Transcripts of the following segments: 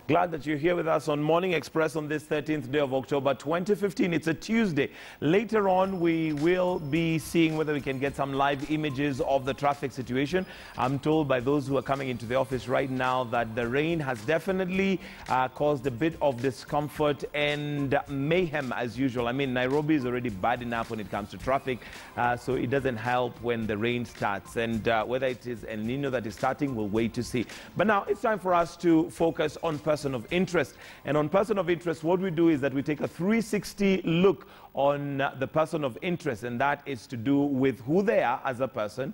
Glad that you're here with us on Morning Express on this 13th day of October 2015. It's a Tuesday. Later on, we will be seeing whether we can get some live images of the traffic situation. I'm told by those who are coming into the office right now that the rain has definitely caused a bit of discomfort and mayhem as usual. I mean, Nairobi is already bad enough when it comes to traffic, so it doesn't help when the rain starts. And whether it is El Nino that is starting, we'll wait to see. But now it's time for us to focus on person of interest. And on person of interest, what we do is that we take a 360 look on the person of interest, and that is to do with who they are as a person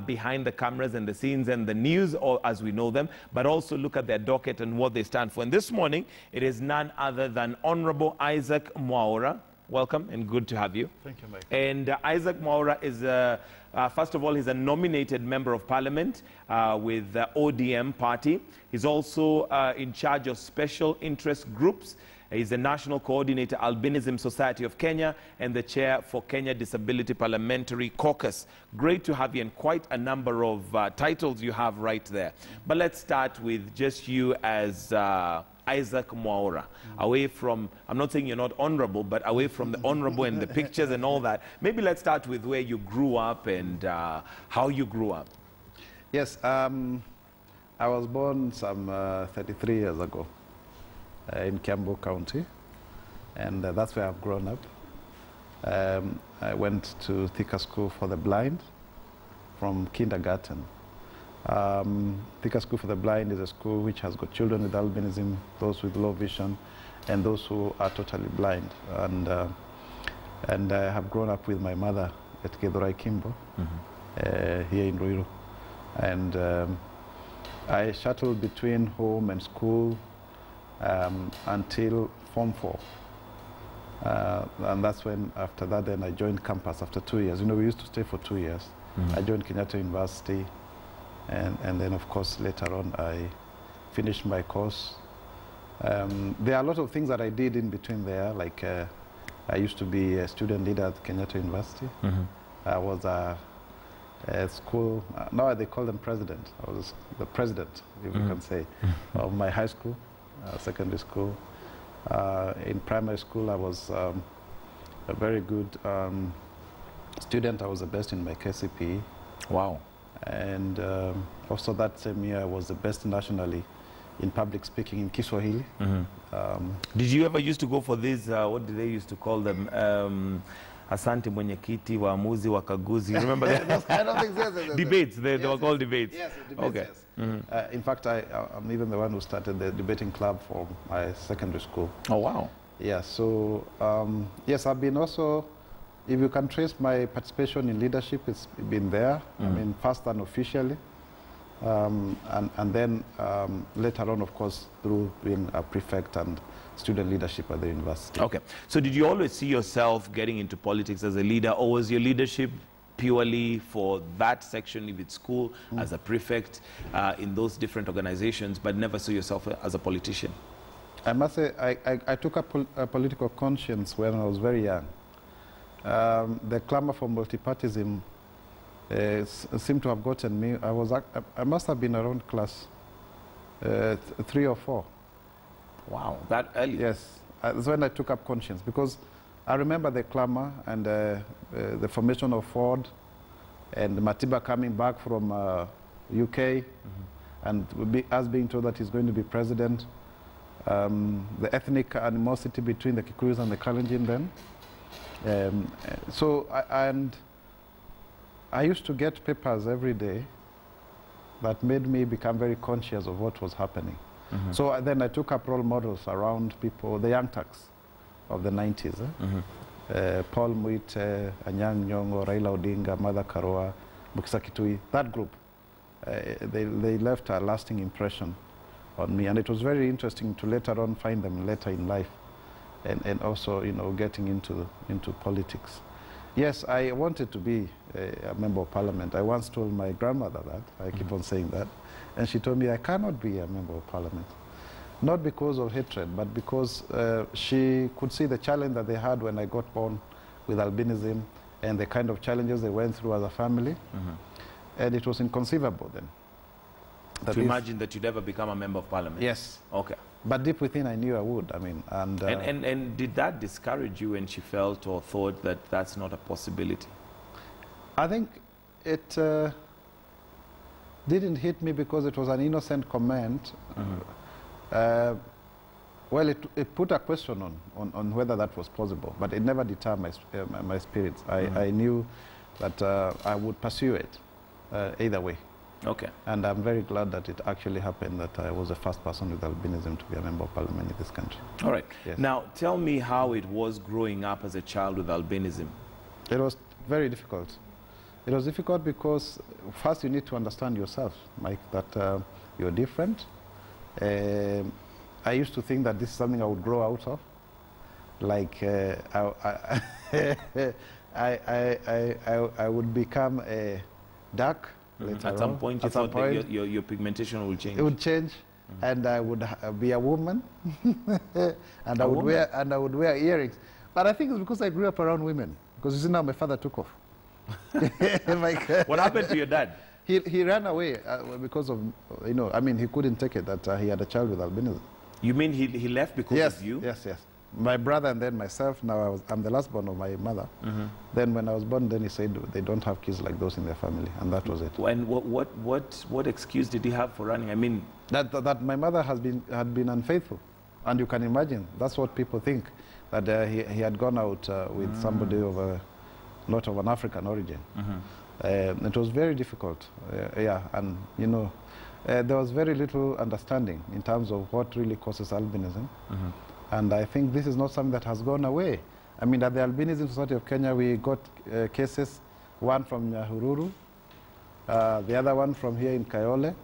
behind the cameras and the scenes and the news, or as we know them, but also look at their docket and what they stand for. And this morning, it is none other than Honorable Isaac Mwaura. Welcome and good to have you. Thank you, Mike. And Isaac Mwaura is, first of all, he's a nominated member of parliament with the ODM party. He's also in charge of special interest groups. He's the National Coordinator, Albinism Society of Kenya, and the Chair for Kenya Disability Parliamentary Caucus. Great to have you, and quite a number of titles you have right there. But let's start with just you as Isaac Mwaura. Away from, I'm not saying you're not honorable, but away from the honorable and the pictures and all that, maybe let's start with where you grew up and how you grew up. Yes, I was born some 33 years ago in Kiambu County, and that's where I've grown up. I went to Thika School for the Blind from kindergarten. Thika School for the Blind is a school which has got children with albinism, those with low vision, and those who are totally blind. And I have grown up with my mother at Githurai Kimbo, here in Ruiru. And I shuttled between home and school until Form 4. And that's when, after that, then I joined campus after 2 years. You know, we used to stay for 2 years. I joined Kenyatta University. And then, of course, later on, I finished my course. There are a lot of things that I did in between there, like I used to be a student leader at Kenyatta University. I was a school, now they call them president. I was the president, if you can say, of my high school, secondary school. In primary school, I was a very good student. I was the best in my KCPE. Wow. And also that same year, I was the best nationally in public speaking in Kiswahili. Did you ever used to go for these, what did they used to call them? Asante mwenyekiti, waamuzi, wakaguzi. You remember that? I don't think yes. Debates, they were called debates. Yes, debates, okay. Yes. In fact, I'm even the one who started the debating club for my secondary school. Oh, wow. Yeah, so, yes, I've been also, if you can trace my participation in leadership, it's been there. I mean, first unofficially, and then later on, of course, through being a prefect and student leadership at the university. Okay. So did you always see yourself getting into politics as a leader, or was your leadership purely for that section of its school as a prefect in those different organizations, but never saw yourself as a politician? I must say, I took up a political conscience when I was very young. The clamor for multipartism seemed to have gotten me. I must have been around class 3 or 4. Wow, that early? Yes, that's when I took up conscience, because I remember the clamor and the formation of Ford and Matiba coming back from UK and us being told that he's going to be president. The ethnic animosity between the Kikuyus and the Kalenjin then. I used to get papers every day that made me become very conscious of what was happening. So then I took up role models around people, the young Turks of the 90s. Paul Mwite, Anyang' Nyong'o, Raila Odinga, Martha Karua, Mukisa Kitui, that group. They left a lasting impression on me. And it was very interesting to later on find them later in life. And also, you know, getting into politics. Yes, I wanted to be a member of parliament. I once told my grandmother that. I keep on saying that. And she told me I cannot be a member of parliament. Not because of hatred, but because she could see the challenge that they had when I got born with albinism and the kind of challenges they went through as a family. And it was inconceivable then. To imagine that you'd ever become a member of parliament? Yes. Okay. But deep within, I knew I would. I mean, and did that discourage you when she felt or thought that that's not a possibility? I think it didn't hit me because it was an innocent comment. Well, it put a question on whether that was possible, but it never deterred my spirits. I knew that I would pursue it either way. Okay. And I'm very glad that it actually happened, that I was the first person with albinism to be a member of parliament in this country. All right. Yes. Now, tell me how it was growing up as a child with albinism. It was very difficult. It was difficult because first you need to understand yourself, Mike, that you're different. I used to think that this is something I would grow out of. Like I would become dark later At some on. point, you thought that your pigmentation will change. It would change, and I would be a woman, and I would wear earrings. But I think it's because I grew up around women. Because you see now my father took off. What happened to your dad? He ran away because of, you know, I mean, he couldn't take it that he had a child with albinism. You mean he left because of you? Yes, yes. My brother and then myself. Now I'm the last born of my mother. Then when I was born, then he said they don't have kids like those in their family, and that was it. And what excuse did he have for running? I mean, that my mother had been unfaithful, and you can imagine that's what people think, that he had gone out with somebody of not of an African origin. It was very difficult, yeah, and you know, there was very little understanding in terms of what really causes albinism. And I think this is not something that has gone away. I mean, at the Albinism Society of Kenya, we got cases, one from Nyahururu, the other one from here in Kayole,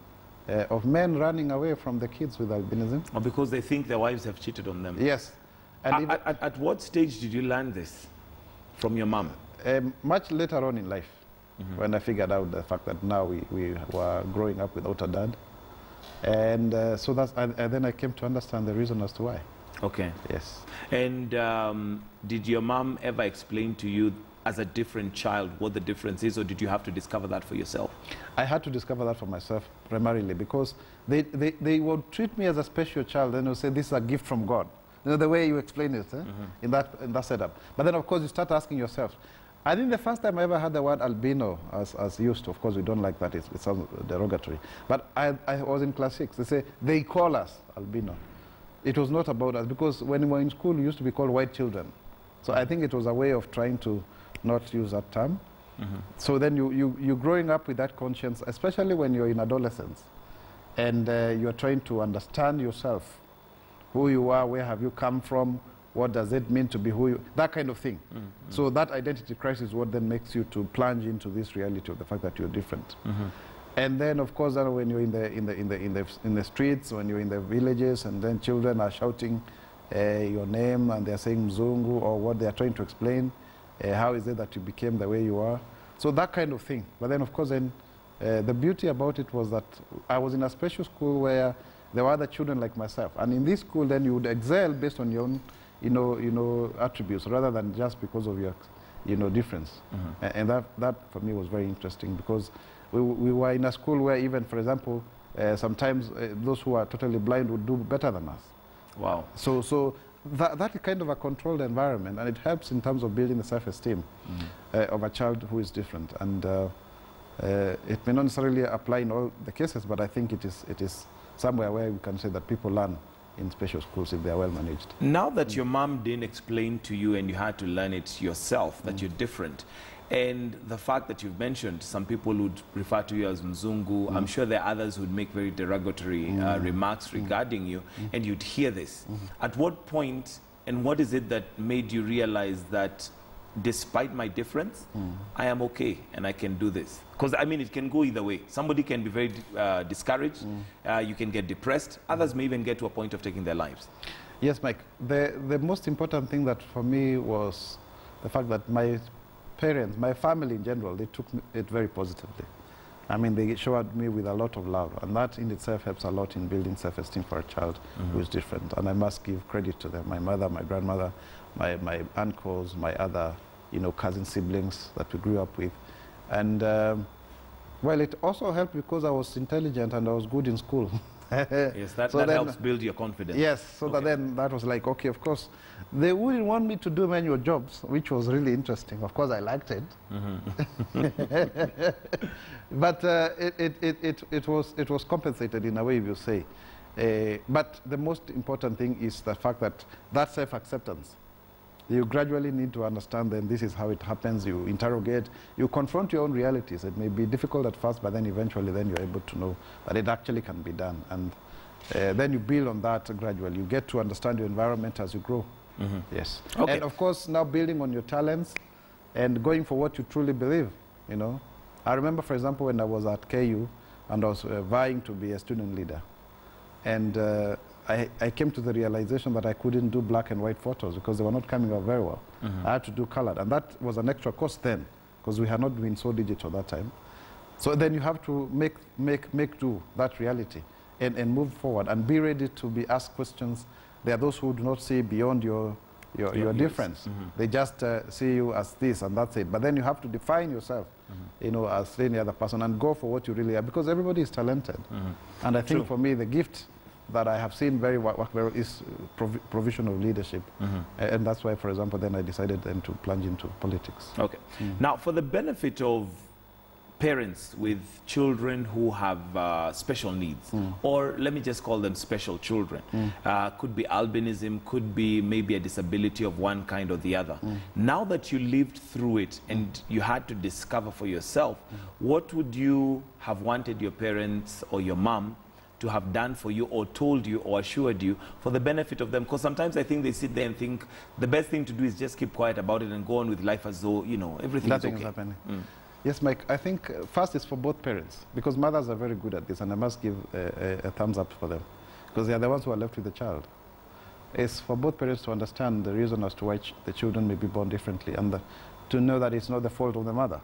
of men running away from the kids with albinism. Or because they think their wives have cheated on them? Yes. And at what stage did you learn this from your mom? Much later on in life, when I figured out the fact that now we were growing up without a dad. And so and then I came to understand the reason as to why. Okay. Yes. And did your mom ever explain to you as a different child what the difference is, or did you have to discover that for yourself? I had to discover that for myself primarily because they would treat me as a special child and they would say this is a gift from God. You know, the way you explain it in that setup. But then of course you start asking yourself. I think the first time I ever heard the word albino as used, of course we don't like that, it sounds derogatory. But I was in class 6, they say, they call us albino. It was not about us, because when we were in school, we used to be called white children. So I think it was a way of trying to not use that term. So then you're growing up with that conscience, especially when you're in adolescence, and you're trying to understand yourself, who you are, where have you come from, what does it mean to be who you, that kind of thing. So that identity crisis is what then makes you to plunge into this reality of the fact that you're different. And then, of course, when you're in the streets, when you're in the villages, and then children are shouting your name, and they're saying Mzungu, or what they're trying to explain, how is it that you became the way you are? So that kind of thing. But then, of course, then the beauty about it was that I was in a special school where there were other children like myself, and in this school, then you would excel based on your own, attributes, rather than just because of your, difference. And that for me was very interesting, because we were in a school where even, for example, sometimes those who are totally blind would do better than us. Wow. So that is kind of a controlled environment, and it helps in terms of building the self-esteem of a child who is different. And it may not necessarily apply in all the cases, but I think it is somewhere where we can say that people learn in special schools if they are well managed. Now that your mom didn't explain to you and you had to learn it yourself that you're different, and the fact that you've mentioned some people would refer to you as Mzungu, I'm sure there are others who would make very derogatory remarks regarding you, and you'd hear this. At what point, and what is it that made you realize that despite my difference, I am okay and I can do this? Because, I mean, it can go either way. Somebody can be very discouraged, you can get depressed, others may even get to a point of taking their lives. Yes, Mike. The most important thing that for me was the fact that my parents, my family in general, they took it very positively. I mean, they showered me with a lot of love, and that in itself helps a lot in building self-esteem for a child who is different. And I must give credit to them, my mother, my grandmother, my uncles, my other, cousin siblings that we grew up with. And Well, it also helped because I was intelligent and I was good in school. Yes, that helps build your confidence. Yes, so that was like, okay, of course, they wouldn't want me to do manual jobs, which was really interesting. Of course, I liked it. But it was compensated in a way, you say. But the most important thing is the fact that self-acceptance. You gradually need to understand then this is how it happens. You interrogate, you confront your own realities. It may be difficult at first, but then eventually then you're able to know that it actually can be done. And then you build on that gradually. You get to understand your environment as you grow. Yes. Okay. And of course, now building on your talents and going for what you truly believe, you know. I remember, for example, when I was at KU and I was vying to be a student leader. And I came to the realization that I couldn't do black and white photos because they were not coming out very well. I had to do colored, and that was an extra cost then because we had not been so digital that time. So then you have to make do that reality and move forward and be ready to be asked questions. There are those who do not see beyond your difference. They just see you as this and that's it. But then you have to define yourself, you know, as any other person and go for what you really are because everybody is talented. And I think for me the gift that I have seen very well is provision of leadership. And that's why, for example, then I decided then to plunge into politics. Okay. Now, for the benefit of parents with children who have special needs, or let me just call them special children, could be albinism, could be maybe a disability of one kind or the other. Now that you lived through it and you had to discover for yourself, what would you have wanted your parents or your mom to have done for you or told you or assured you for the benefit of them? Because sometimes I think they sit there and think the best thing to do is just keep quiet about it and go on with life as though, you know, everything is okay. Nothing is happening. Yes, Mike, I think first it's for both parents because mothers are very good at this and I must give a thumbs up for them because they are the ones who are left with the child. It's for both parents to understand the reason as to why the children may be born differently and to know that it's not the fault of the mother.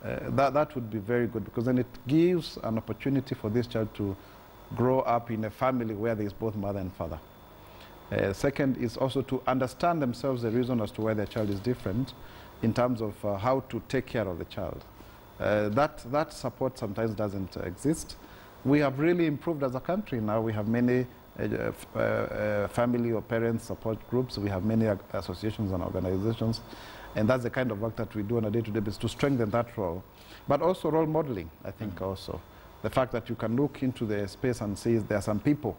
That would be very good because then it gives an opportunity for this child to grow up in a family where there is both mother and father. Second is also to understand themselves the reason as to why their child is different in terms of how to take care of the child. That support sometimes doesn't exist. We have really improved as a country now. We have many family or parent support groups. We have many associations and organizations. And that's the kind of work that we do on a day-to-day basis to strengthen that role. But also role modeling, I think also. The fact that you can look into the space and see there are some people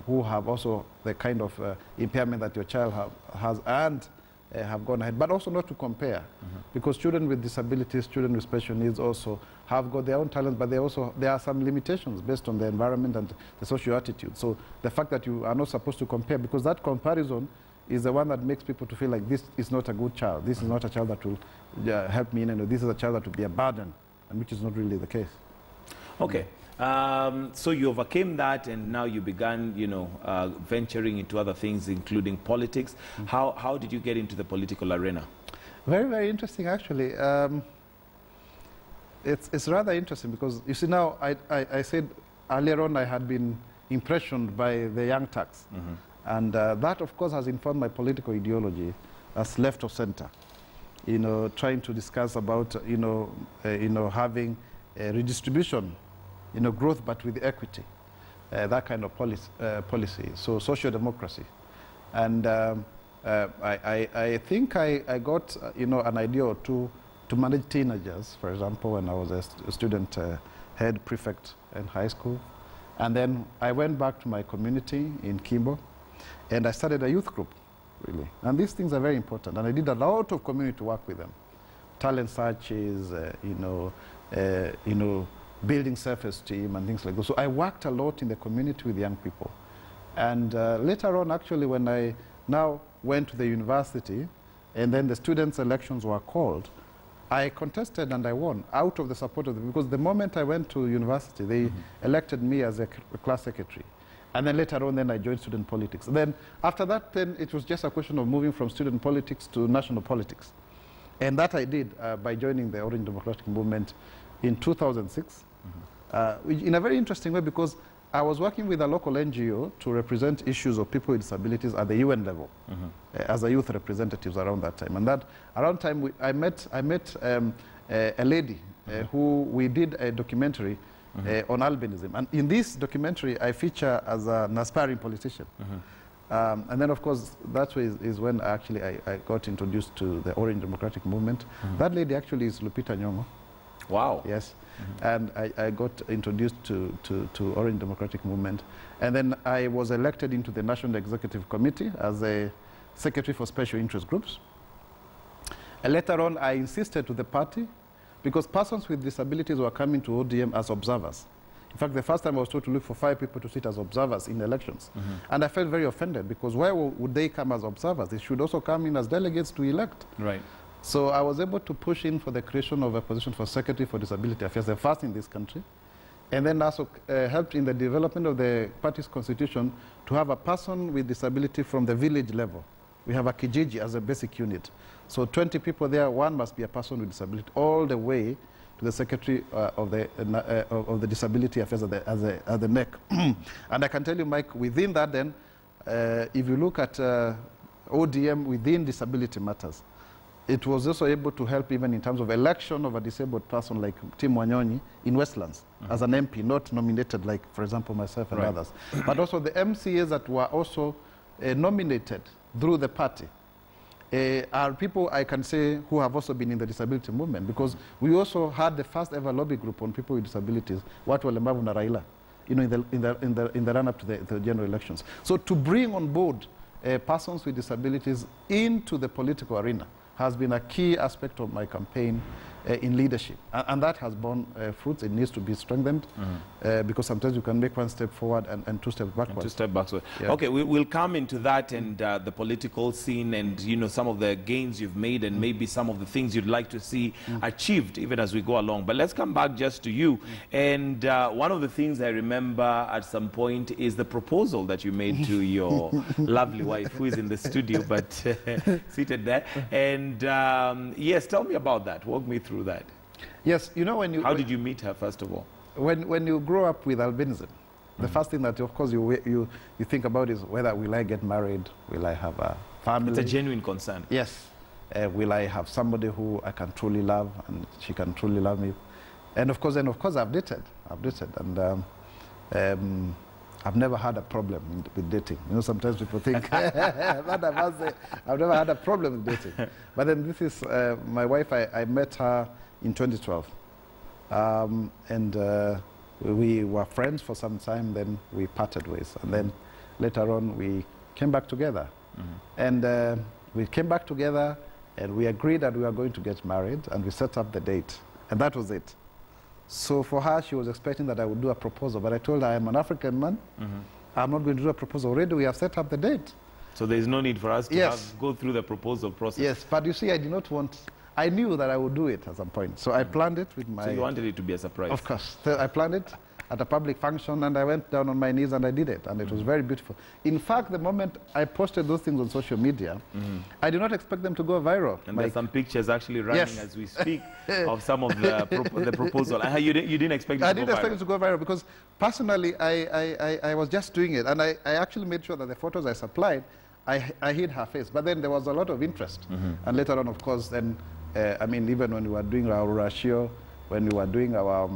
who have also the kind of impairment that your child has and have gone ahead, but also not to compare. Because children with disabilities, children with special needs also have got their own talents, but there are some limitations based on the environment and the social attitude. So the fact that you are not supposed to compare, because that comparison is the one that makes people to feel like this is not a good child. This is not a child that will help me, this is a child that will be a burden, and which is not really the case. Okay. So you overcame that and now you began, you know, venturing into other things, including politics. How did you get into the political arena? Very, very interesting, actually. It's rather interesting because, you see, now I said earlier on I had been impressioned by the young Turks. And that, of course, has informed my political ideology as left of center. You know, trying to discuss about, having a redistribution, growth, but with equity, that kind of policy. So social democracy. And I think I got, an idea or two to manage teenagers, for example, when I was a student head prefect in high school. And then I went back to my community in Kimbo, and I started a youth group, really. And these things are very important. And I did a lot of community work with them. Talent searches, building self-esteem and things like that. So I worked a lot in the community with young people. And later on, actually, when I now went to the university, and then the students' elections were called, I contested and I won out of the support of them, because the moment I went to university, they elected me as a class secretary. And then later on, then I joined student politics. Then after that, then it was just a question of moving from student politics to national politics. And that I did by joining the Orange Democratic Movement in 2006, in a very interesting way, because I was working with a local NGO to represent issues of people with disabilities at the UN level, as a youth representatives around that time. And that around time, I met a lady who we did a documentary on albinism. And in this documentary, I feature as an aspiring politician. And then, of course, that is when actually I got introduced to the Orange Democratic Movement. That lady actually is Lupita Nyong'o. Wow. Yes. And I got introduced to Orange Democratic Movement. And then I was elected into the National Executive Committee as a Secretary for Special Interest Groups. And later on, I insisted to the party because persons with disabilities were coming to ODM as observers. In fact, the first time I was told to look for 5 people to sit as observers in elections. And I felt very offended because why would they come as observers? They should also come in as delegates to elect. Right. So I was able to push in for the creation of a position for Secretary for Disability Affairs, the first in this country. And then also helped in the development of the party's constitution to have a person with disability from the village level. We have a Kijiji as a basic unit. So 20 people there, one must be a person with disability, all the way to the Secretary of the Disability Affairs at the neck. And I can tell you, Mike, within that then, if you look at ODM within disability matters, it was also able to help even in terms of election of a disabled person like Tim Wanyonyi in Westlands as an MP, not nominated like, for example, myself and others. But also the MCAs that were also nominated through the party are people I can say who have also been in the disability movement, because we also had the first ever lobby group on people with disabilities, Watu Walemavu na Raila, you know, in the run-up to the general elections. So to bring on board persons with disabilities into the political arena has been a key aspect of my campaign in leadership. And that has borne fruits. It needs to be strengthened because sometimes you can make 1 step forward and 2 steps backwards. 2 steps backwards. Yeah. Okay, we'll come into that and the political scene and, you know, some of the gains you've made and maybe some of the things you'd like to see achieved even as we go along. But let's come back just to you. And one of the things I remember at some point is the proposal that you made to your lovely wife, who is in the studio but seated there. And yes, tell me about that. Walk me through that. Yes, you know, when you... How did you meet her, first of all? When you grow up with albinism, the first thing that, of course, you think about is whether will I get married, will I have a family? It's a genuine concern. Yes. Will I have somebody who I can truly love and she can truly love me? And of course, I've dated. And I've never had a problem with dating. You know, sometimes people think that I've never had a problem with dating. But then this is my wife. I met her in 2012. And we were friends for some time, then we parted ways. And then later on, we came back together. And we came back together, and we agreed that we were going to get married, and we set up the date. And that was it. So for her, she was expecting that I would do a proposal, but I told her I'm an African man. I'm not going to do a proposal. Already we have set up the date. So there's no need for us to go through the proposal process. Yes, but you see, I did not want... I knew that I would do it at some point. So I planned it with my... So you wanted it to be a surprise? Of course. So I planned it at a public function, and I went down on my knees and I did it, and it was very beautiful. In fact, the moment I posted those things on social media, I did not expect them to go viral. And there's some pictures actually running as we speak of some of the proposal. You didn't expect it to go viral? I didn't expect it to go viral because personally, I was just doing it, and I actually made sure that the photos I supplied, I hid her face. But then there was a lot of interest. And later on, of course, then, I mean, even when we were doing our ratio, when we were doing our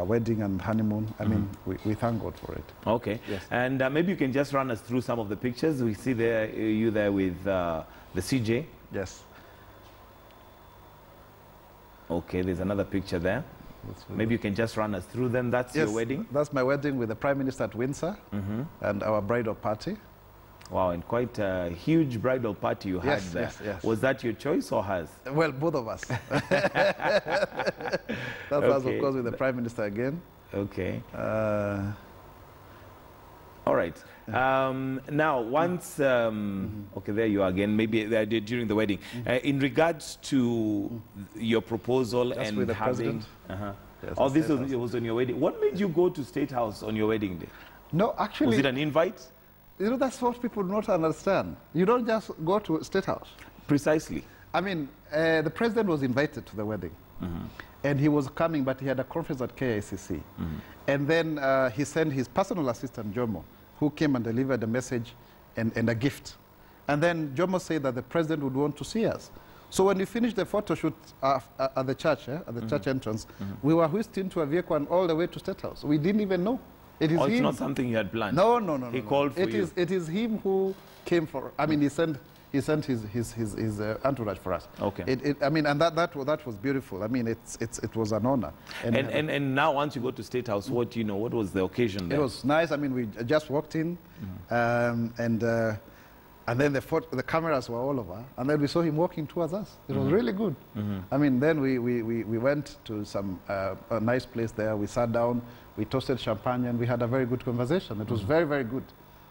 wedding and honeymoon, I mean, we thank God for it. Okay. Yes. And maybe you can just run us through some of the pictures. We see there, you there with the CJ. Yes. Okay, there's another picture there. Maybe you can just run us through them. That's your wedding? That's my wedding with the Prime Minister at Windsor and our bridal party. Wow, and quite a huge bridal party you had there. Yes. Was that your choice or hers? Well, both of us. That was, of course, with the Prime Minister again. Okay. All right. Now, once, okay, there you are again, maybe during the wedding. In regards to your proposal and with the having... Yes, this was on your wedding. What made you go to State House on your wedding day? No, actually... Was it an invite? You know, that's what people do not understand. You don't just go to State House. Precisely. I mean, the president was invited to the wedding. And he was coming, but he had a conference at KICC. And then he sent his personal assistant, Jomo, who came and delivered a message and a gift. And then Jomo said that the president would want to see us. So when we finished the photo shoot at the church, at the church entrance, we were whisked into a vehicle and all the way to State House. We didn't even know. It is him. It's not something you had planned? No, no, no. He called for you? It is him who came for, I mean, he sent his entourage for us. Okay. I mean, and that was beautiful. I mean, it was an honor. And now once you go to State House, what do you know? What was the occasion there? It was nice. I mean, we just walked in, and then the cameras were all over, and then we saw him walking towards us. It was really good. I mean, then we went to some a nice place there. We sat down, we toasted champagne, and we had a very good conversation. It was very, very good.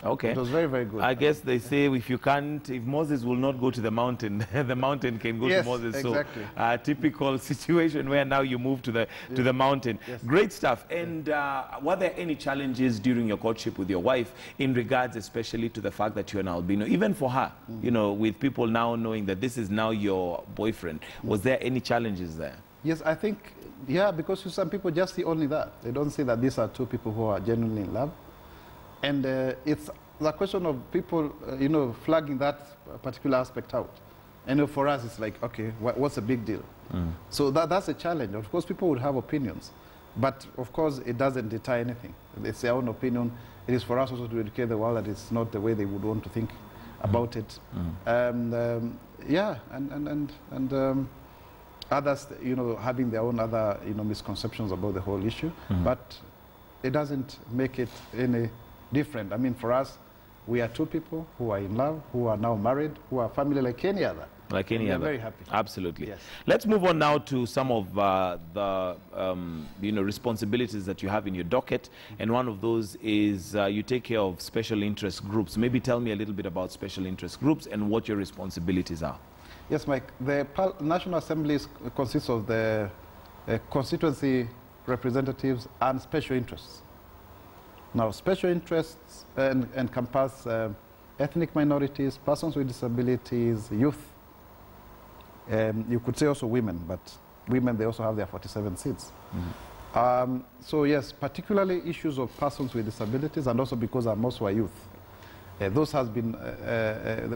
Okay. It was very, very good. I guess they say if Moses will not go to the mountain, the mountain can go to Moses. Exactly. So typical situation where now you move to the mountain. Yes. Great stuff. And were there any challenges during your courtship with your wife in regards especially to the fact that you're an albino? Even for her, you know, with people now knowing that this is now your boyfriend, was there any challenges there? Yes, I think, yeah, because some people just see only that. They don't see that these are two people who are genuinely in love. And it's the question of people, you know, flagging that particular aspect out. And for us, it's like, okay, what's the big deal? So that's a challenge. Of course, people would have opinions. But, of course, it doesn't deter anything. It's their own opinion. It is for us also to educate the world that it's not the way they would want to think about it. Yeah, and others, you know, having their own other, you know, misconceptions about the whole issue. But it doesn't make it any different. I mean, for us, we are two people who are in love, who are now married, who are family like any other. Like any other. We are very happy. Absolutely. Yes. Let's move on now to some of the you know, responsibilities that you have in your docket. And one of those is you take care of special interest groups. Maybe tell me a little bit about special interest groups and what your responsibilities are. Yes, Mike. The National Assembly consists of the constituency representatives and special interests. Now, special interests encompass ethnic minorities, persons with disabilities, youth. You could say also women, but women, they also have their 47 seats. So yes, particularly issues of persons with disabilities, and also because I'm also a youth. Those has been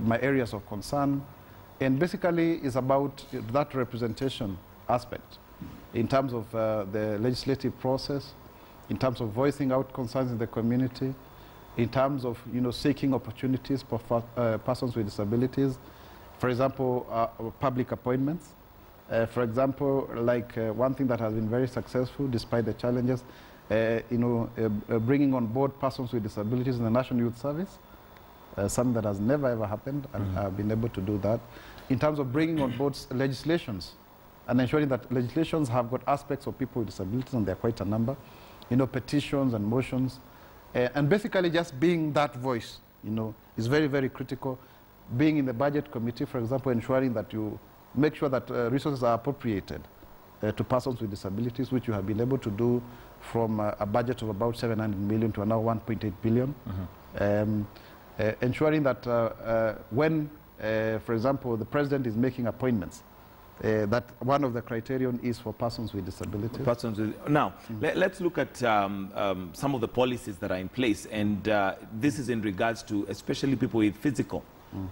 my areas of concern, and basically is about that representation aspect in terms of the legislative process, in terms of voicing out concerns in the community, in terms of, you know, seeking opportunities for persons with disabilities. For example, public appointments. For example, like one thing that has been very successful despite the challenges, you know, bringing on board persons with disabilities in the National Youth Service, something that has never ever happened, and I've been able to do that. In terms of bringing on board legislations and ensuring that legislations have got aspects of people with disabilities, and there are quite a number. You know, petitions and motions, and basically just being that voice, you know, is very, very critical. Being in the budget committee, for example, ensuring that you make sure that resources are appropriated to persons with disabilities, which you have been able to do from a budget of about 700 million to now 1.8 billion. Ensuring that when, for example, the president is making appointments, that one of the criterion is for persons with disabilities. Now, let's look at some of the policies that are in place, and this is in regards to especially people with physical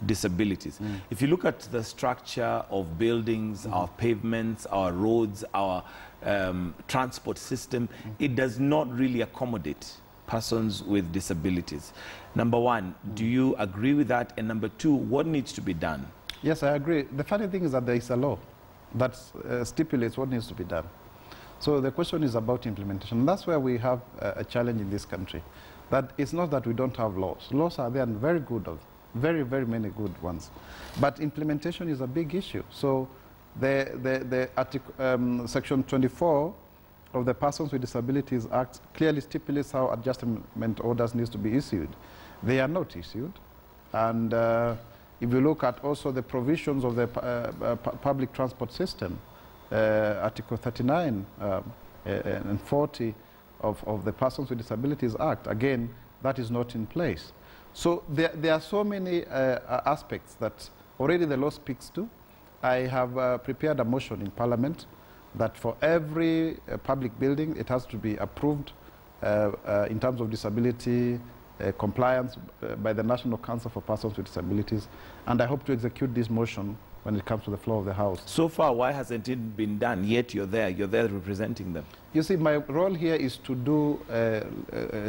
disabilities. If you look at the structure of buildings, our pavements, our roads, our transport system, it does not really accommodate persons with disabilities. Number one, do you agree with that? And number two, what needs to be done? Yes, I agree. The funny thing is that there is a law that stipulates what needs to be done. So the question is about implementation. And that's where we have a challenge in this country. That it's not that we don't have laws. Laws are there and very good, very, very many good ones. But implementation is a big issue. So the Section 24 of the Persons with Disabilities Act clearly stipulates how adjustment orders need to be issued. They are not issued. And if you look at also the provisions of the public transport system, Article 39 and 40 of the Persons with Disabilities Act, again, that is not in place. So there are so many aspects that already the law speaks to. I have prepared a motion in Parliament that for every public building, it has to be approved in terms of disability compliance by the National Council for Persons with Disabilities. And I hope to execute this motion when it comes to the floor of the House. So far, why hasn't it been done? Yet you're there representing them. You see, my role here is to do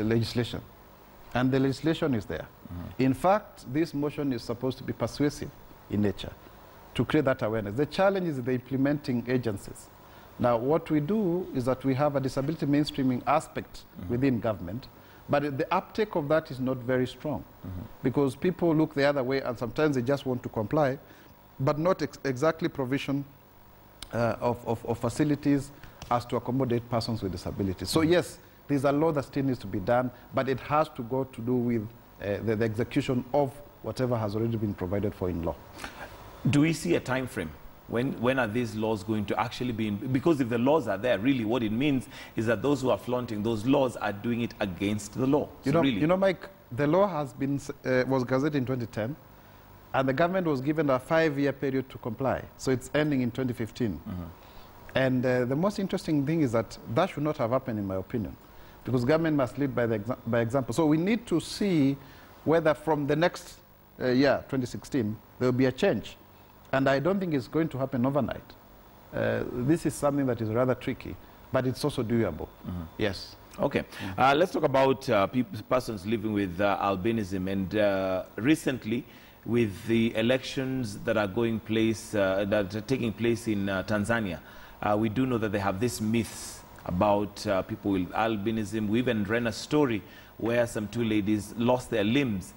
legislation, and the legislation is there. In fact, this motion is supposed to be persuasive in nature, to create that awareness. The challenge is the implementing agencies. Now, what we do is that we have a disability mainstreaming aspect within government, but the uptake of that is not very strong, because people look the other way, and sometimes they just want to comply, but not exactly provision of facilities as to accommodate persons with disabilities. So yes, there's a law that still needs to be done, but it has to go to do with the execution of whatever has already been provided for in law. Do we see a time frame? When are these laws going to actually be in? Because if the laws are there, really what it means is that those who are flaunting those laws are doing it against the law. You know, Mike, the law has been, was gazetted in 2010, and the government was given a 5-year period to comply. So it's ending in 2015. And the most interesting thing is that that should not have happened, in my opinion, because government must lead by example. So we need to see whether from the next year, 2016, there will be a change. And I don't think it's going to happen overnight. This is something that is rather tricky, but it's also doable. Yes. Okay. Let's talk about persons living with albinism. And recently, with the elections that are taking place in Tanzania, we do know that they have these myths about people with albinism. We even ran a story where some 2 ladies lost their limbs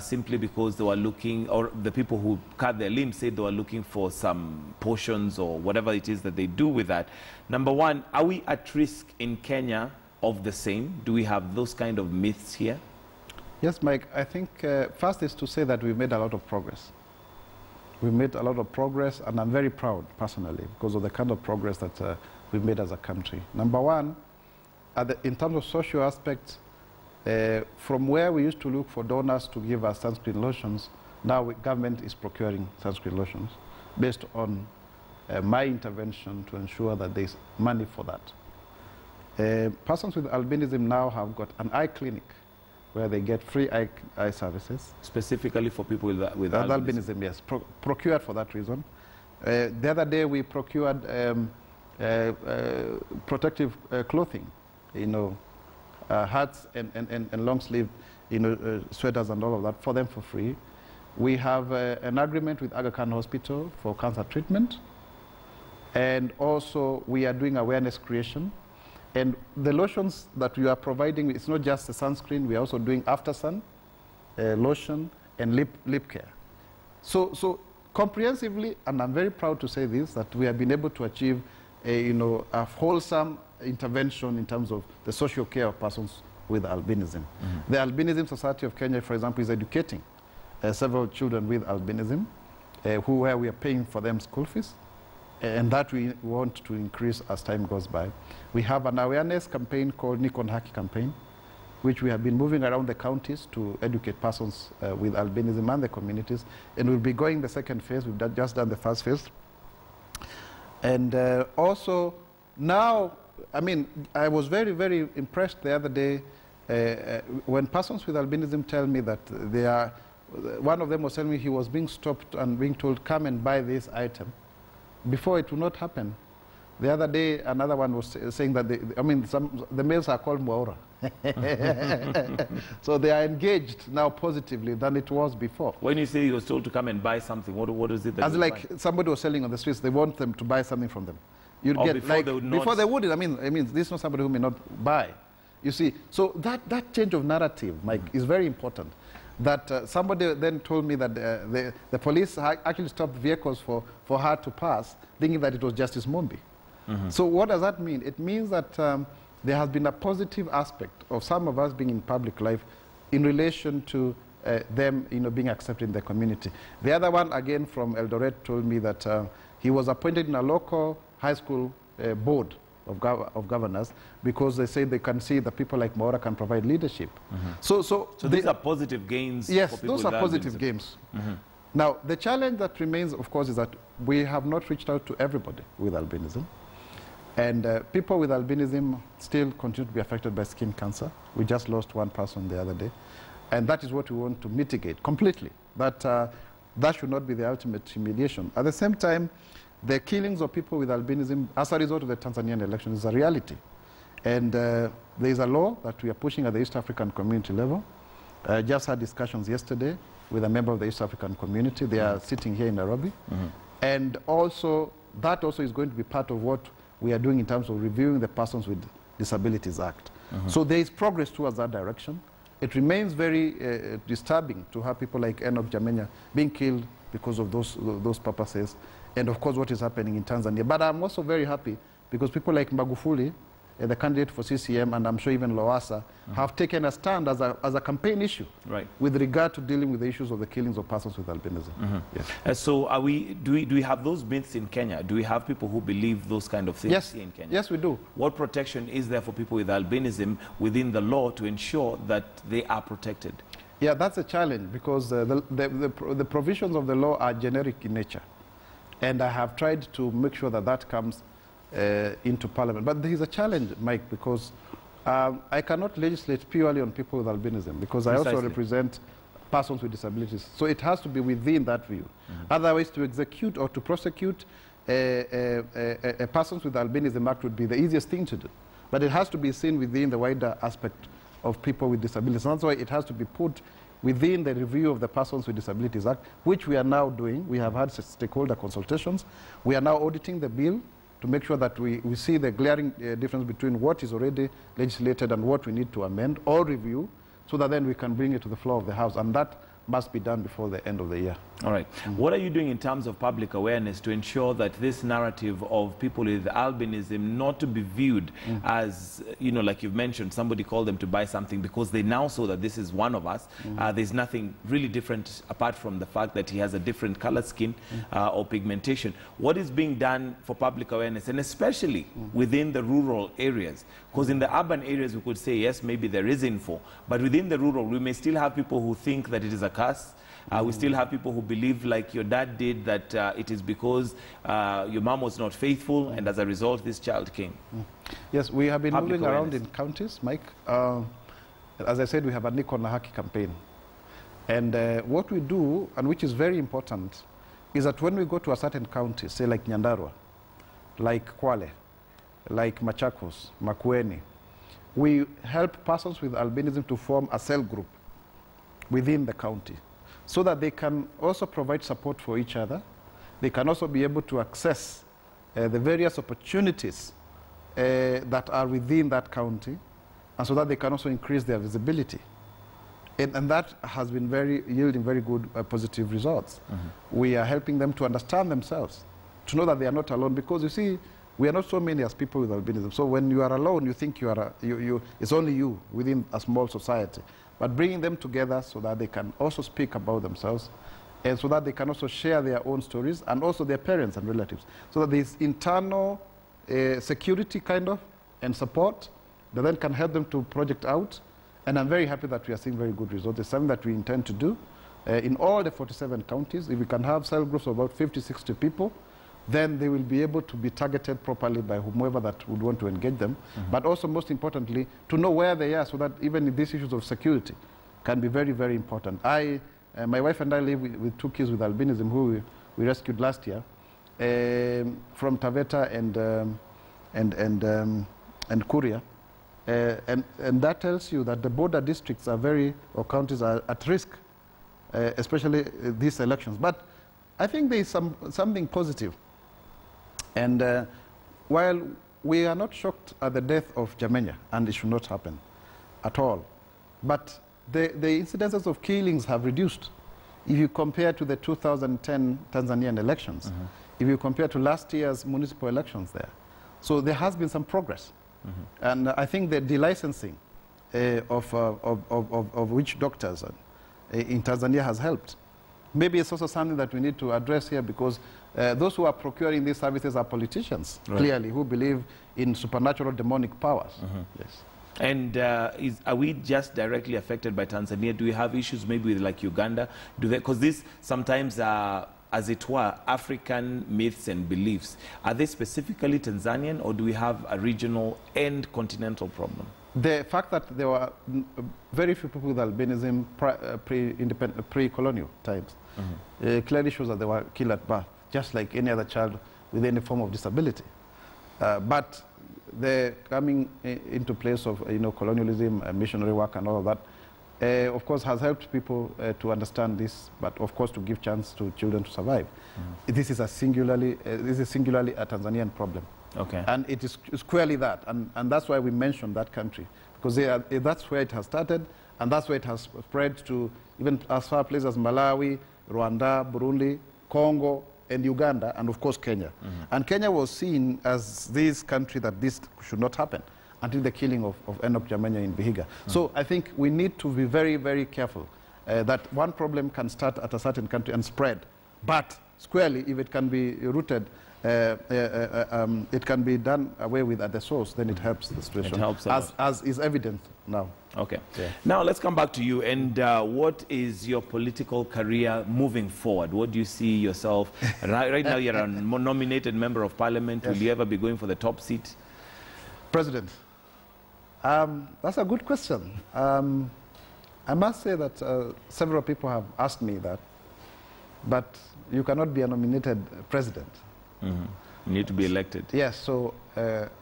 simply because they were looking, or the people who cut their limbs said they were looking for some potions or whatever it is that they do with that. Number one, are we at risk in Kenya of the same? Do we have those kind of myths here? Yes, Mike, I think first is to say that we made a lot of progress. We made a lot of progress, and I'm very proud, personally, because of the kind of progress that we made as a country. Number one, in terms of social aspects, from where we used to look for donors to give us sunscreen lotions, now government is procuring sunscreen lotions based on my intervention to ensure that there's money for that. Persons with albinism now have got an eye clinic where they get free eye services. Specifically for people with albinism? Yes, procured for that reason. The other day we procured protective clothing, you know, hats and long sleeve, you know, sweaters and all of that for them for free. We have an agreement with Aga Khan Hospital for cancer treatment, and also we are doing awareness creation. And the lotions that we are providing, it's not just the sunscreen, we are also doing after sun, lotion, and lip care. So comprehensively, and I'm very proud to say this, that we have been able to achieve a wholesome intervention in terms of the social care of persons with albinism. The Albinism Society of Kenya, for example, is educating several children with albinism, where we are paying for them school fees, and that we want to increase as time goes by. We have an awareness campaign called Nikon Haki campaign, which we have been moving around the counties to educate persons with albinism and the communities, and we'll be going the second phase. We've just done the first phase. And also now, I mean, I was very, very impressed the other day when persons with albinism tell me that they are, one of them was telling me he was being stopped and being told, come and buy this item. Before it would not happen. The other day, another one was saying that, the males are called Mwaura. So they are engaged now positively than it was before. When you say he was told to come and buy something, what is it that as like buy? Somebody was selling on the streets, they want them to buy something from them. You'd get, before like, they would not. Before they wouldn't, I mean, this is not somebody who may not buy. You see, so that change of narrative, Mike, is very important. That somebody then told me that the police actually stopped vehicles for her to pass, thinking that it was Justice Mombi. So what does that mean? It means that there has been a positive aspect of some of us being in public life in relation to them being accepted in the community. The other one, again from Eldoret, told me that he was appointed in a local high school board of governors because they say they can see that people like Mwaura can provide leadership. So these are positive gains. Yes, for people those are positive gains. Now, the challenge that remains, of course, is that we have not reached out to everybody with albinism. And people with albinism still continue to be affected by skin cancer. We just lost one person the other day. And that is what we want to mitigate completely. That That should not be the ultimate humiliation. At the same time, the killings of people with albinism as a result of the Tanzanian election is a reality. And there is a law that we are pushing at the East African community level. I just had discussions yesterday with a member of the East African community. They are sitting here in Nairobi. And also, that also is going to be part of what we are doing in terms of reviewing the Persons with Disabilities Act. So there is progress towards that direction. It remains very disturbing to have people like Enoch Jamenya being killed because of those purposes, and of course what is happening in Tanzania. But I'm also very happy because people like Magufuli, the candidate for CCM, and I'm sure even Lowassa, have taken a stand as a campaign issue with regard to dealing with the issues of the killings of persons with albinism. Yes. So do we have those myths in Kenya? Do we have people who believe those kind of things in Kenya? Yes, we do. What protection is there for people with albinism within the law to ensure that they are protected? Yeah, that's a challenge because the provisions of the law are generic in nature. And I have tried to make sure that that comes into Parliament. But there is a challenge, Mike, because I cannot legislate purely on people with albinism because I also represent persons with disabilities. So it has to be within that view. Otherwise, to execute or to prosecute a persons with albinism act would be the easiest thing to do. But it has to be seen within the wider aspect of people with disabilities. That's why it has to be put within the review of the Persons with Disabilities Act, which we are now doing. We have had stakeholder consultations. We are now auditing the bill to make sure that we see the glaring difference between what is already legislated and what we need to amend or review, so that then we can bring it to the floor of the House. And that must be done before the end of the year. All right. What are you doing in terms of public awareness to ensure that this narrative of people with albinism not to be viewed as, you know, like you've mentioned, somebody called them to buy something because they now saw that this is one of us. There's nothing really different apart from the fact that he has a different colored skin or pigmentation. What is being done for public awareness, and especially within the rural areas? Because in the urban areas, we could say, yes, maybe there is info, but within the rural, we may still have people who think that it is a curse. We still have people who believe, like your dad did, that it is because your mom was not faithful, and as a result, this child came. Yes, we have been moving around in counties, Mike. As I said, we have a Niko na Haki campaign. And what we do, and which is very important, is that when we go to a certain county, say like Nyandarua, like Kwale, like Machakos, Makueni, we help persons with albinism to form a cell group within the county, so that they can also provide support for each other. They can also be able to access the various opportunities that are within that county, and so that they can also increase their visibility. And that has been yielding very good positive results. We are helping them to understand themselves, to know that they are not alone, because you see, we are not so many as people with albinism. So when you are alone, you think it's only you within a small society. But bringing them together so that they can also speak about themselves, and so that they can also share their own stories, and also their parents and relatives. So that there's internal security kind of, and support that then can help them to project out. And I'm very happy that we are seeing very good results. It's something that we intend to do in all the 47 counties. If we can have cell groups of about 50, 60 people, then they will be able to be targeted properly by whomever that would want to engage them. But also, most importantly, to know where they are, so that even these issues of security can be very, very important. My wife and I live with 2 kids with albinism who we rescued last year from Taveta and Kuria. And that tells you that the border districts are or counties are at risk, especially these elections. But I think there is something positive. And while we are not shocked at the death of Jamenya, and it should not happen at all, but the incidences of killings have reduced. If you compare to the 2010 Tanzanian elections, if you compare to last year's municipal elections there, so there has been some progress. And I think the delicensing of witch doctors in Tanzania has helped. Maybe it's also something that we need to address here, because those who are procuring these services are politicians, clearly, who believe in supernatural demonic powers. Yes. And are we just directly affected by Tanzania? Do we have issues maybe with like Uganda? Because these sometimes are, as it were, African myths and beliefs. Are they specifically Tanzanian, or do we have a regional and continental problem? The fact that there were very few people with albinism pre-colonial times clearly shows that they were killed at birth, just like any other child with any form of disability. But the coming into place of colonialism, missionary work, and all of that, of course, has helped people to understand this, but of course to give chance to children to survive. This is singularly a Tanzanian problem. Okay. And it is squarely that, and that's why we mentioned that country, because that's where it has started, and that's where it has spread to even as far places as Malawi, Rwanda, Burundi, Congo, and Uganda, and of course Kenya. And Kenya was seen as this country that this should not happen until the killing of Enoch Jamenya in Vihiga. So I think we need to be very, very careful that one problem can start at a certain country and spread, but squarely, if it can be rooted, it can be done away with at the source, then it helps the situation, it helps as is evident now. Okay. Yeah. Now let's come back to you. And what is your political career moving forward? What do you see yourself? Right now you're a nominated member of parliament. Yes. Will you ever be going for the top seat? President. That's a good question. I must say that several people have asked me that, but you cannot be a nominated president. You need to be elected. Yes, so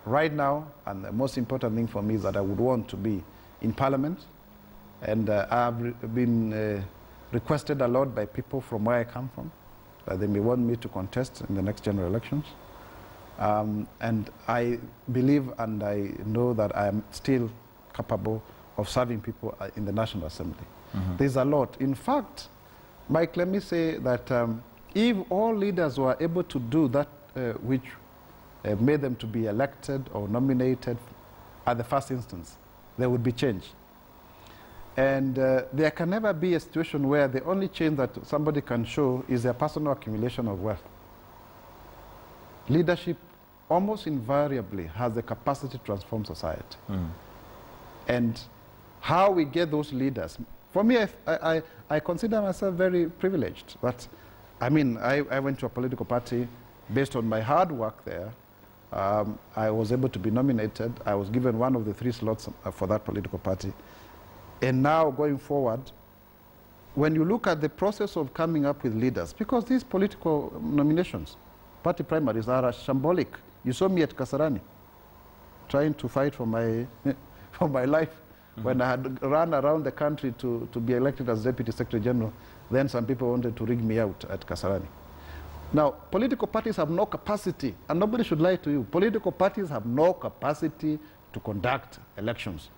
right now, and the most important thing for me is that I would want to be in parliament, and I have been requested a lot by people from where I come from, that they may want me to contest in the next general elections. And I believe and I know that I am still capable of serving people in the National Assembly. There's a lot. In fact, Mike, let me say that if all leaders were able to do that which made them to be elected or nominated at the first instance, there would be change. And there can never be a situation where the only change that somebody can show is their personal accumulation of wealth. Leadership almost invariably has the capacity to transform society. And how we get those leaders, for me, I consider myself very privileged. But I mean, I went to a political party based on my hard work there. I was able to be nominated. I was given one of the 3 slots for that political party. And now going forward, when you look at the process of coming up with leaders, because these political nominations, party primaries are shambolic. You saw me at Kasarani trying to fight for my, for my life. When I had run around the country to be elected as Deputy Secretary General, then some people wanted to rig me out at Kasarani. Now, political parties have no capacity, and nobody should lie to you. Political parties have no capacity to conduct elections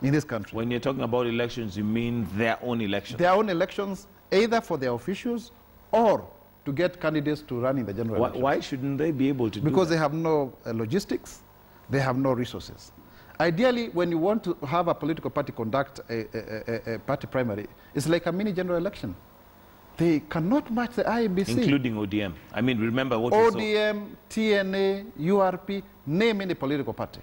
in this country. When you're talking about elections, you mean their own elections? Their own elections, either for their officials or to get candidates to run in the general elections. Why shouldn't they be able to do that? Because they have no logistics, they have no resources. Ideally, when you want to have a political party conduct a party primary, it's like a mini general election. They cannot match the IEBC. Including ODM. I mean, remember what ODM, TNA, URP, name any political party.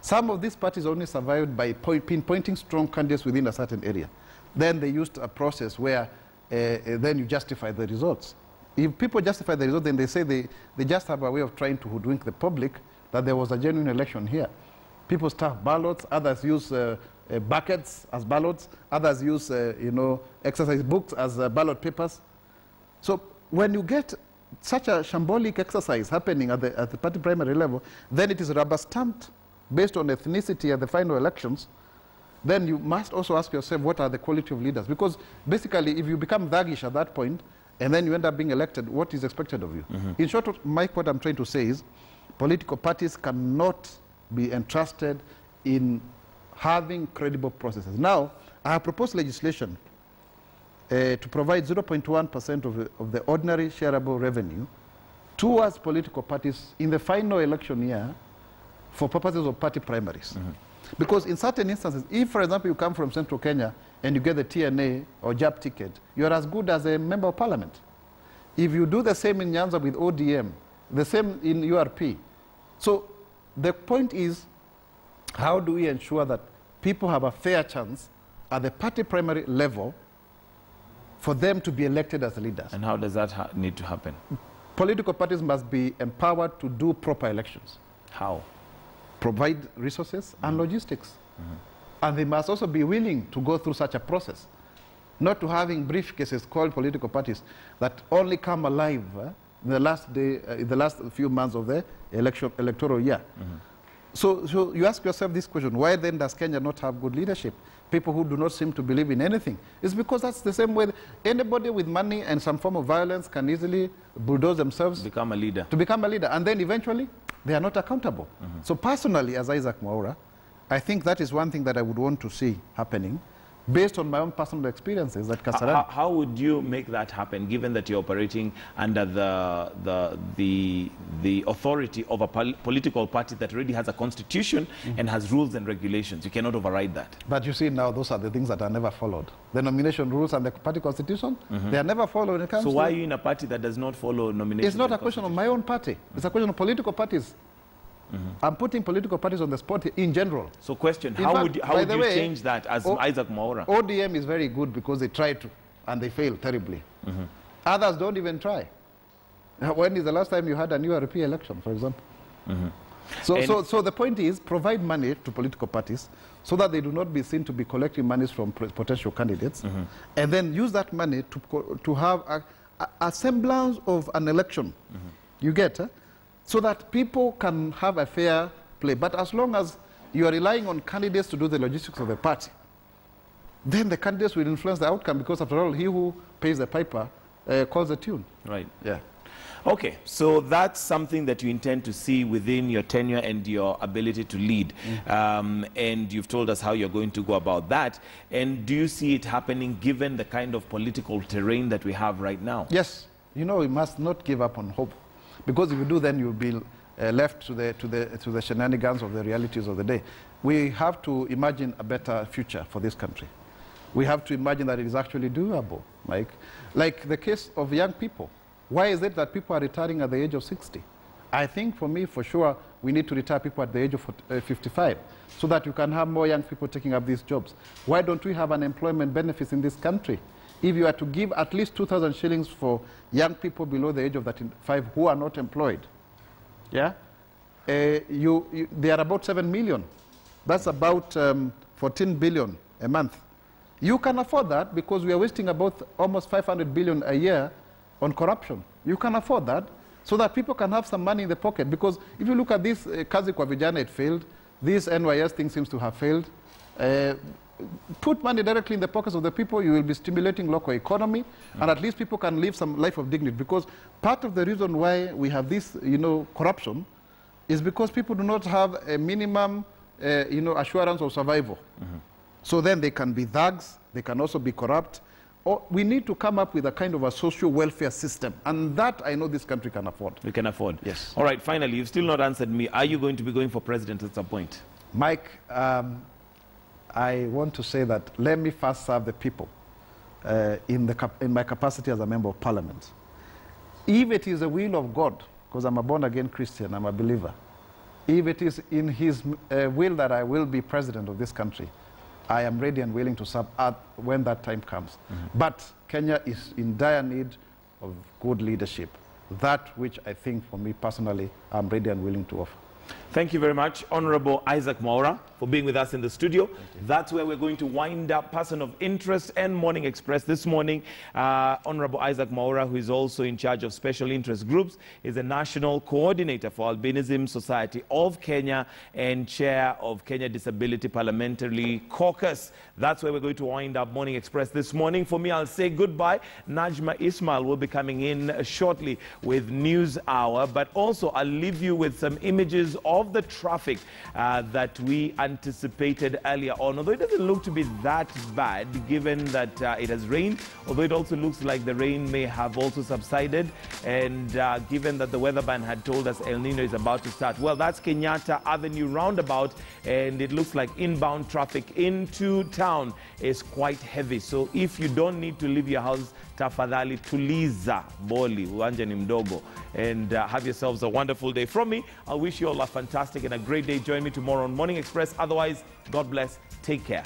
Some of these parties only survived by pinpointing strong candidates within a certain area. Then they used a process where then you justify the results. If people justify the results, then they say they just have a way of trying to hoodwink the public that there was a genuine election here. People stuff ballots, others use buckets as ballots, others use exercise books as ballot papers. So when you get such a shambolic exercise happening at the party primary level, then it is rubber stamped based on ethnicity at the final elections. Then you must also ask yourself, what are the quality of leaders? Because basically, if you become thuggish at that point, and then you end up being elected, what is expected of you? In short, Mike, what I'm trying to say is, political parties cannot be entrusted in having credible processes. Now, I have proposed legislation to provide 0.1% of the ordinary shareable revenue towards political parties in the final election year for purposes of party primaries. Because in certain instances, if, for example, you come from Central Kenya and you get the TNA or JAP ticket, you're as good as a member of parliament. If you do the same in Nyanza with ODM, the same in URP. So the point is, how do we ensure that people have a fair chance at the party primary level for them to be elected as leaders? And how does that need to happen? Political parties must be empowered to do proper elections. How? provide resources and logistics. And they must also be willing to go through such a process, not to having briefcases called political parties that only come alive in the last few months of the electoral year. So you ask yourself this question, why then does Kenya not have good leadership? People who do not seem to believe in anything. It's because that's the same way anybody with money and some form of violence can easily bulldoze themselves to become a leader. And then eventually, they are not accountable. So personally, as Isaac Mwaura, I think that is one thing that I would want to see happening based on my own personal experiences at Kasarani. How would you make that happen, given that you're operating under the authority of a political party that already has a constitution and has rules and regulations? You cannot override that. But you see now, those are the things that are never followed. The nomination rules and the party constitution, they are never followed when it comes So why are you in a party that does not follow nomination? It's not a question of my own party. It's a question of political parties. I'm putting political parties on the spot in general. So question, how would you change that as Isaac Mwaura? ODM is very good because they try to, and they fail terribly. Others don't even try. When is the last time you had a new URP election, for example? So the point is, provide money to political parties so that they do not be seen to be collecting monies from potential candidates, and then use that money to have a semblance of an election. You get, so that people can have a fair play. But as long as you are relying on candidates to do the logistics of the party, then the candidates will influence the outcome, because after all, he who pays the piper calls the tune. Right. Yeah. Okay, so that's something that you intend to see within your tenure and your ability to lead. And you've told us how you're going to go about that. And do you see it happening given the kind of political terrain that we have right now? Yes. You know, we must not give up on hope. Because if you do, then you'll be left to the shenanigans of the realities of the day. We have to imagine a better future for this country. We have to imagine that it is actually doable. Like the case of young people. Why is it that people are retiring at the age of 60? I think for me, for sure, we need to retire people at the age of 55 so that you can have more young people taking up these jobs. Why don't we have unemployment benefits in this country? If you are to give at least 2,000 shillings for young people below the age of 35 who are not employed, yeah, they are about 7 million. That's about 14 billion a month. You can afford that because we are wasting about almost 500 billion a year on corruption. You can afford that so that people can have some money in the pocket. Because if you look at this Kazi kwa Vijana, it failed. This NYS thing seems to have failed. Put money directly in the pockets of the people, you will be stimulating local economy, and at least people can live some life of dignity. Because part of the reason why we have this, corruption, is because people do not have a minimum, assurance of survival. So then they can be thugs, they can also be corrupt. Or we need to come up with a kind of a social welfare system, and that I know this country can afford. We can afford. Yes. All right, finally, you've still not answered me. Are you going to be going for president at some point? Mike, I want to say that let me first serve the people in my capacity as a member of parliament. If it is the will of God, because I'm a born-again Christian, I'm a believer, if it is in his will that I will be president of this country, I am ready and willing to serve when that time comes. But Kenya is in dire need of good leadership, that which I think for me personally, I'm ready and willing to offer. Thank you very much, Honorable Isaac Mwaura, for being with us in the studio. That's where we're going to wind up Person of Interest and Morning Express this morning. Honorable Isaac Mwaura, who is also in charge of special interest groups, is a national coordinator for Albinism Society of Kenya and chair of Kenya Disability Parliamentary Caucus. That's where we're going to wind up Morning Express this morning. For me, I'll say goodbye. Najma Ismail will be coming in shortly with News Hour, but also I'll leave you with some images of the traffic that we anticipated earlier on. Although it doesn't look to be that bad given that it has rained, although it also looks like the rain may have also subsided, and given that the weatherman had told us El Nino is about to start. Well, that's Kenyatta Avenue roundabout, and it looks like inbound traffic into town is quite heavy. So if you don't need to leave your house, tafadhali tuliza boli, uwanja ni mdogo, and have yourselves a wonderful day. From me, I wish you all a fantastic and a great day. Join me tomorrow on Morning Express. Otherwise, God bless. Take care.